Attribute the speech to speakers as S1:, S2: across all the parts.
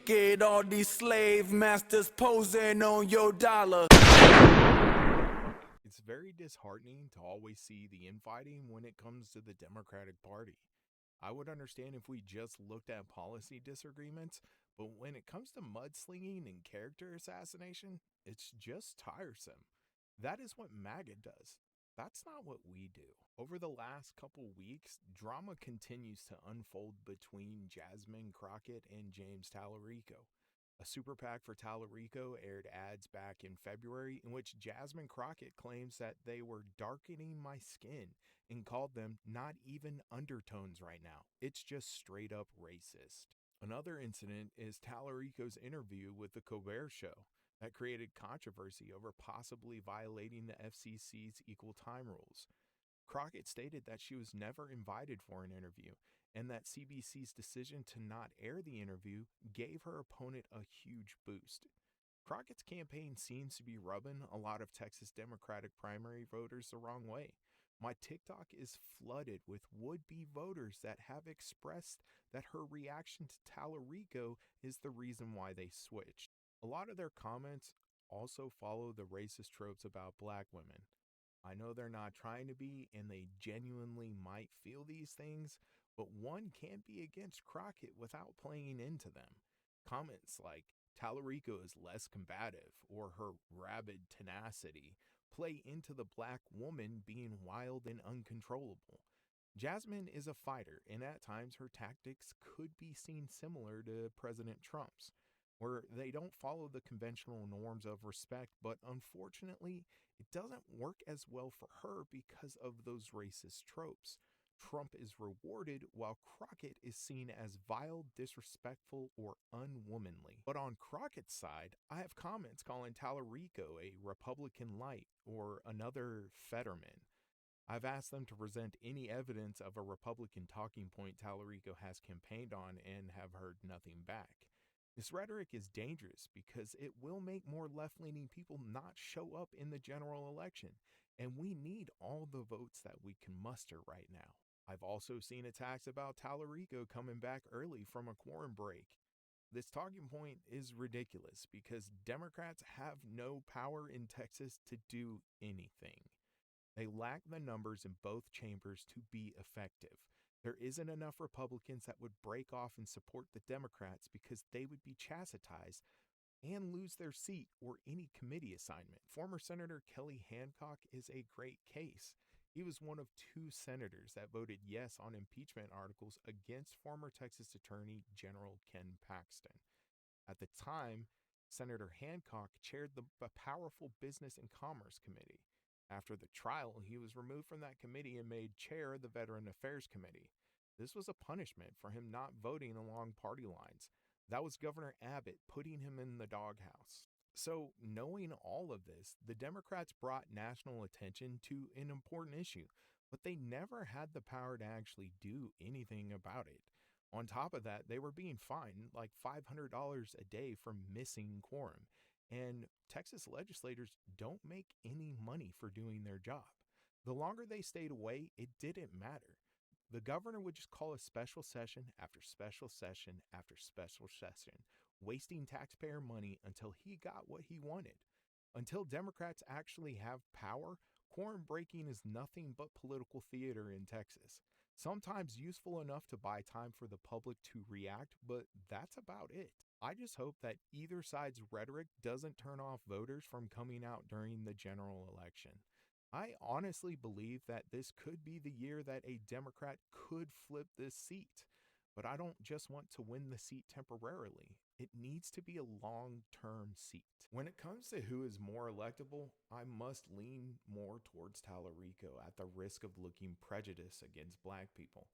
S1: Crooked, all these slave masters posing on your dollar.
S2: It's very disheartening to always see the infighting when it comes to the Democratic Party. I would understand if we just looked at policy disagreements, but when it comes to mudslinging and character assassination, it's just tiresome. That is what MAGA does. That's not what we do. Over the last couple weeks, drama continues to unfold between Jasmine Crockett and James Talarico. A super PAC for Talarico aired ads back in February in which Jasmine Crockett claims that they were darkening my skin and called them not even undertones right now. It's just straight up racist. Another incident is Talarico's interview with the Colbert Show that created controversy over possibly violating the FCC's equal time rules. Crockett stated that she was never invited for an interview and that CBC's decision to not air the interview gave her opponent a huge boost. Crockett's campaign seems to be rubbing a lot of Texas Democratic primary voters the wrong way. My TikTok is flooded with would-be voters that have expressed that her reaction to Talarico is the reason why they switched. A lot of their comments also follow the racist tropes about black women. I know they're not trying to be, and they genuinely might feel these things, but one can't be against Crockett without playing into them. Comments like, Talarico is less combative, or her rabid tenacity, play into the black woman being wild and uncontrollable. Jasmine is a fighter, and at times her tactics could be seen similar to President Trump's, where they don't follow the conventional norms of respect, but unfortunately, it doesn't work as well for her because of those racist tropes. Trump is rewarded while Crockett is seen as vile, disrespectful, or unwomanly. But on Crockett's side, I have comments calling Talarico a Republican light or another Fetterman. I've asked them to present any evidence of a Republican talking point Talarico has campaigned on and have heard nothing back. This rhetoric is dangerous because it will make more left-leaning people not show up in the general election, and we need all the votes that we can muster right now. I've also seen attacks about Talarico coming back early from a quorum break. This talking point is ridiculous because Democrats have no power in Texas to do anything. They lack the numbers in both chambers to be effective. There isn't enough Republicans that would break off and support the Democrats because they would be chastised and lose their seat or any committee assignment. Former Senator Kelly Hancock is a great case. He was one of two senators that voted yes on impeachment articles against former Texas Attorney General Ken Paxton. At the time, Senator Hancock chaired the powerful Business and Commerce Committee. After the trial, he was removed from that committee and made chair of the Veteran Affairs Committee. This was a punishment for him not voting along party lines. That was Governor Abbott putting him in the doghouse. So, knowing all of this, the Democrats brought national attention to an important issue, but they never had the power to actually do anything about it. On top of that, they were being fined like $500 a day for missing quorum. And Texas legislators don't make any money for doing their job. The longer they stayed away, it didn't matter. The governor would just call a special session after special session after special session, wasting taxpayer money until he got what he wanted. Until Democrats actually have power, quorum breaking is nothing but political theater in Texas. Sometimes useful enough to buy time for the public to react, but that's about it. I just hope that either side's rhetoric doesn't turn off voters from coming out during the general election. I honestly believe that this could be the year that a Democrat could flip this seat. But I don't just want to win the seat temporarily. It needs to be a long-term seat. When it comes to who is more electable, I must lean more towards Talarico at the risk of looking prejudiced against black people.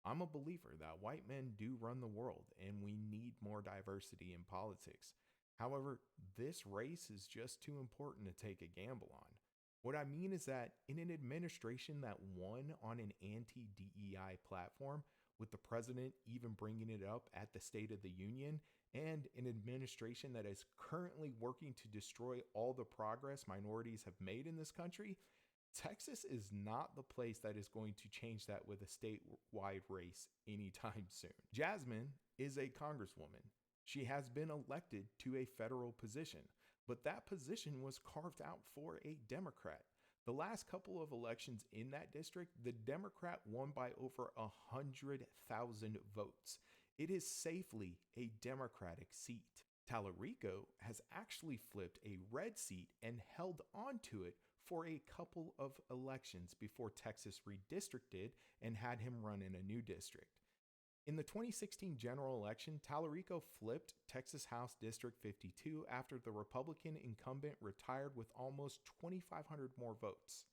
S2: I'm a believer that white men do run the world and we need more diversity in politics. However, this race is just too important to take a gamble on. What I mean is that in an administration that won on an anti-DEI platform, with the president even bringing it up at the State of the Union, and an administration that is currently working to destroy all the progress minorities have made in this country, Texas is not the place that is going to change that with a statewide race anytime soon. Jasmine is a congresswoman. She has been elected to a federal position, but that position was carved out for a Democrat. The last couple of elections in that district, the Democrat won by over 100,000 votes. It is safely a Democratic seat. Talarico has actually flipped a red seat and held onto it for a couple of elections before Texas redistricted and had him run in a new district. In the 2016 general election, Talarico flipped Texas House District 52 after the Republican incumbent retired with almost 2,500 more votes.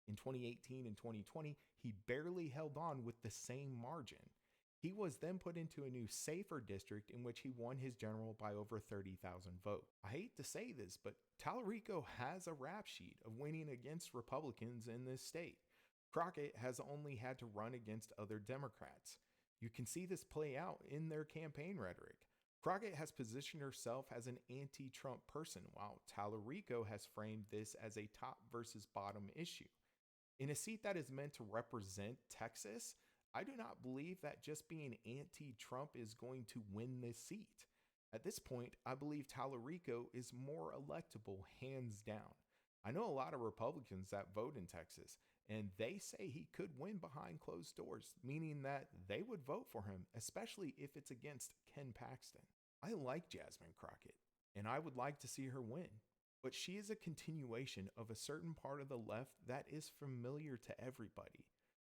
S2: In 2018 and 2020, he barely held on with the same margin. He was then put into a new safer district in which he won his general by over 30,000 votes. I hate to say this, but Talarico has a rap sheet of winning against Republicans in this state. Crockett has only had to run against other Democrats. You can see this play out in their campaign rhetoric. Crockett has positioned herself as an anti-Trump person, while Talarico has framed this as a top versus bottom issue. In a seat that is meant to represent Texas, I do not believe that just being anti-Trump is going to win this seat. At this point, I believe Talarico is more electable, hands down. I know a lot of Republicans that vote in Texas, and they say he could win behind closed doors, meaning that they would vote for him, especially if it's against Ken Paxton. I like Jasmine Crockett, and I would like to see her win, but she is a continuation of a certain part of the left that is familiar to everybody.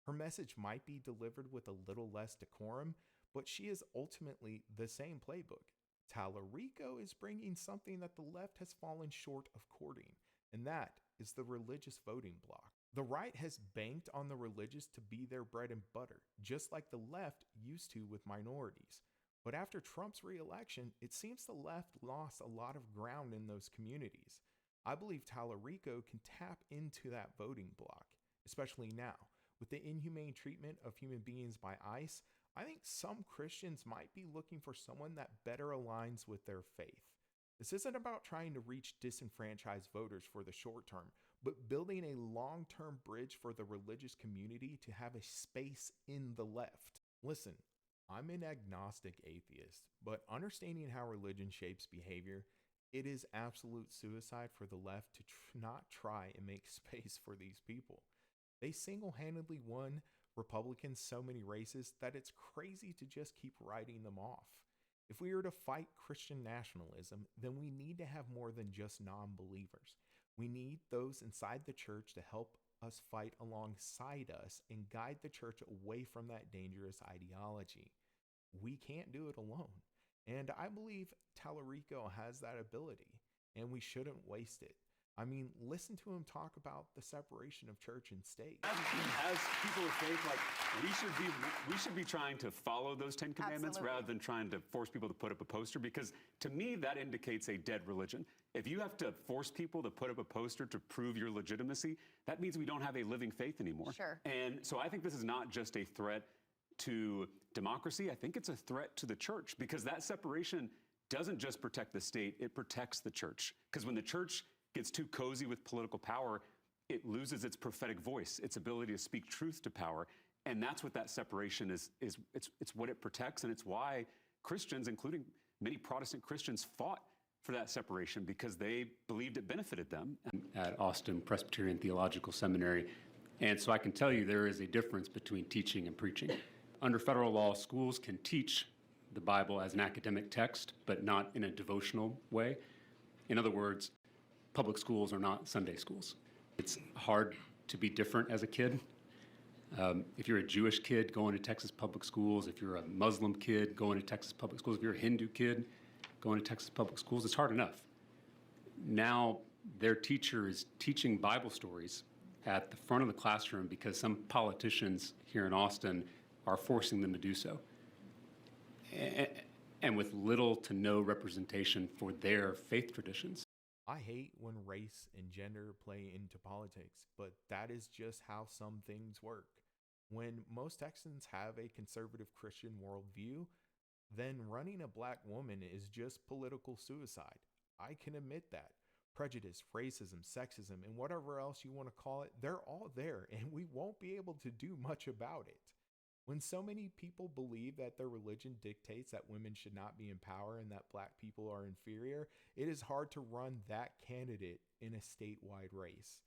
S2: Her message might be delivered with a little less decorum, but she is ultimately the same playbook. Talarico is bringing something that the left has fallen short of courting, and that is the religious voting bloc. The right has banked on the religious to be their bread and butter, just like the left used to with minorities. But after Trump's re-election, it seems the left lost a lot of ground in those communities. I believe Talarico can tap into that voting bloc, especially now. With the inhumane treatment of human beings by ICE, I think some Christians might be looking for someone that better aligns with their faith. This isn't about trying to reach disenfranchised voters for the short term, but building a long-term bridge for the religious community to have a space in the left. Listen, I'm an agnostic atheist, but understanding how religion shapes behavior, it is absolute suicide for the left to not try and make space for these people. They single-handedly won Republicans so many races that it's crazy to just keep writing them off. If we are to fight Christian nationalism, then we need to have more than just non-believers. We need those inside the church to help us fight alongside us and guide the church away from that dangerous ideology. We can't do it alone. And I believe Talarico has that ability, and we shouldn't waste it. I mean, listen to him talk about the separation of church and state.
S3: As people of faith, we should be trying to follow those 10 Commandments rather than trying to force people to put up a poster, because to me that indicates a dead religion. If you have to force people to put up a poster to prove your legitimacy, that means we don't have a living faith anymore.
S4: Sure.
S3: And so I think this is not just a threat to democracy. I think it's a threat to the church, because that separation doesn't just protect the state, it protects the church. Because when the church gets too cozy with political power, it loses its prophetic voice, its ability to speak truth to power. And that's what that separation is it's what it protects, and it's why Christians, including many Protestant Christians, fought for that separation, because they believed it benefited them.
S5: At Austin Presbyterian Theological Seminary. And so I can tell you there is a difference between teaching and preaching. Under federal law, schools can teach the Bible as an academic text, but not in a devotional way. In other words, public schools are not Sunday schools. It's hard to be different as a kid. If you're a Jewish kid going to Texas public schools, if you're a Muslim kid going to Texas public schools, if you're a Hindu kid going to Texas public schools, it's hard enough. Now their teacher is teaching Bible stories at the front of the classroom because some politicians here in Austin are forcing them to do so. And with little to no representation for their faith traditions.
S2: I hate when race and gender play into politics, but that is just how some things work. When most Texans have a conservative Christian worldview, then running a black woman is just political suicide. I can admit that. Prejudice, racism, sexism, and whatever else you want to call it, they're all there, and we won't be able to do much about it. When so many people believe that their religion dictates that women should not be in power and that black people are inferior, it is hard to run that candidate in a statewide race.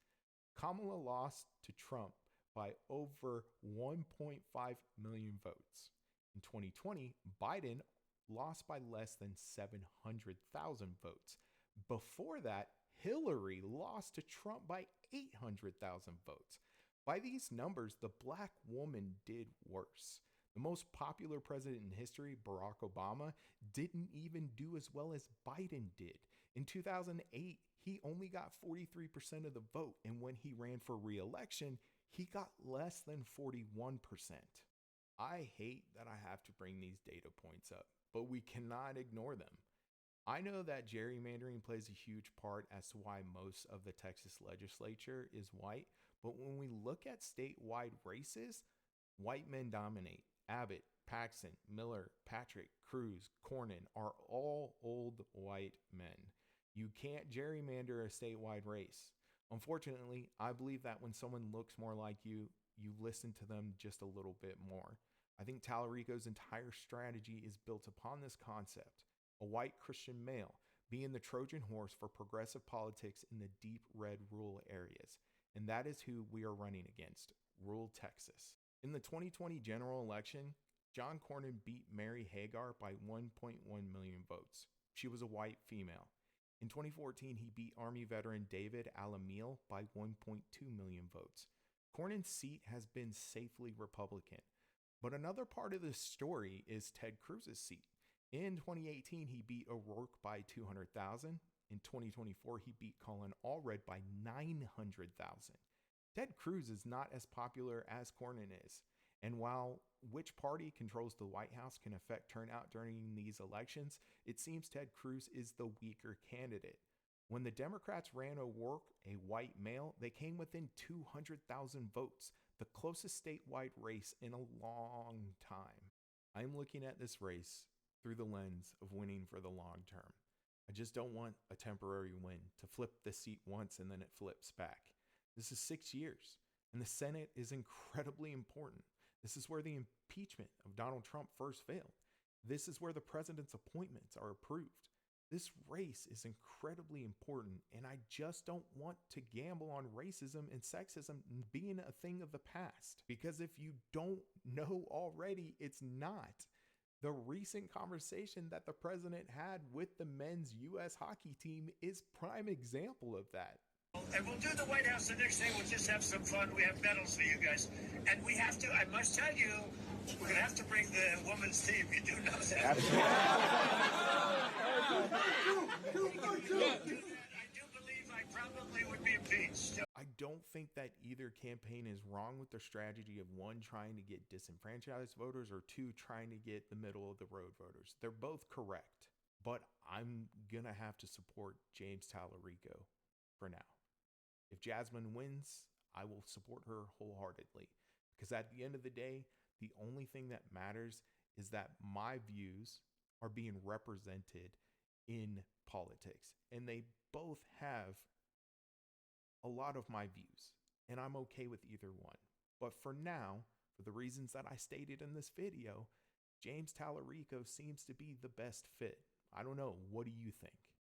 S2: Kamala lost to Trump by over 1.5 million votes. In 2020, Biden lost by less than 700,000 votes. Before that, Hillary lost to Trump by 800,000 votes. By these numbers, the black woman did worse. The most popular president in history, Barack Obama, didn't even do as well as Biden did. In 2008, he only got 43% of the vote, and when he ran for re-election, he got less than 41%. I hate that I have to bring these data points up, but we cannot ignore them. I know that gerrymandering plays a huge part as to why most of the Texas legislature is white, but when we look at statewide races, white men dominate. Abbott, Paxton, Miller, Patrick, Cruz, Cornyn are all old white men. You can't gerrymander a statewide race. Unfortunately, I believe that when someone looks more like you, you listen to them just a little bit more. I think Talarico's entire strategy is built upon this concept. A white Christian male being the Trojan horse for progressive politics in the deep red rural areas. And that is who we are running against, rural Texas. In the 2020 general election, John Cornyn beat Mary Hagar by 1.1 million votes. She was a white female. In 2014, he beat Army veteran David Alamil by 1.2 million votes. Cornyn's seat has been safely Republican. But another part of this story is Ted Cruz's seat. In 2018, he beat O'Rourke by 200,000. In 2024, he beat Colin Allred by 900,000. Ted Cruz is not as popular as Cornyn is. And while which party controls the White House can affect turnout during these elections, it seems Ted Cruz is the weaker candidate. When the Democrats ran O'Rourke, a white male, they came within 200,000 votes, the closest statewide race in a long time. I'm looking at this race through the lens of winning for the long term. I just don't want a temporary win to flip the seat once and then it flips back. This is 6 years, and the Senate is incredibly important. This is where the impeachment of Donald Trump first failed. This is where the president's appointments are approved. This race is incredibly important, and I just don't want to gamble on racism and sexism being a thing of the past. Because if you don't know already, it's not. The recent conversation that the president had with the men's U.S. hockey team is prime example of that.
S4: And we'll do the White House the next day. We'll just have some fun. We have medals for you guys. And we have to, I must tell you, we're going to have to bring the women's team. You do know that. Absolutely. I do believe I probably would be impeached.
S2: I don't think that either campaign is wrong with their strategy of one, trying to get disenfranchised voters, or two, trying to get the middle of the road voters. They're both correct, but I'm going to have to support James Talarico for now. If Jasmine wins, I will support her wholeheartedly, because at the end of the day, the only thing that matters is that my views are being represented in politics, and they both have a lot of my views, and I'm okay with either one. But for now, for the reasons that I stated in this video, James Talarico seems to be the best fit. I don't know. What do you think?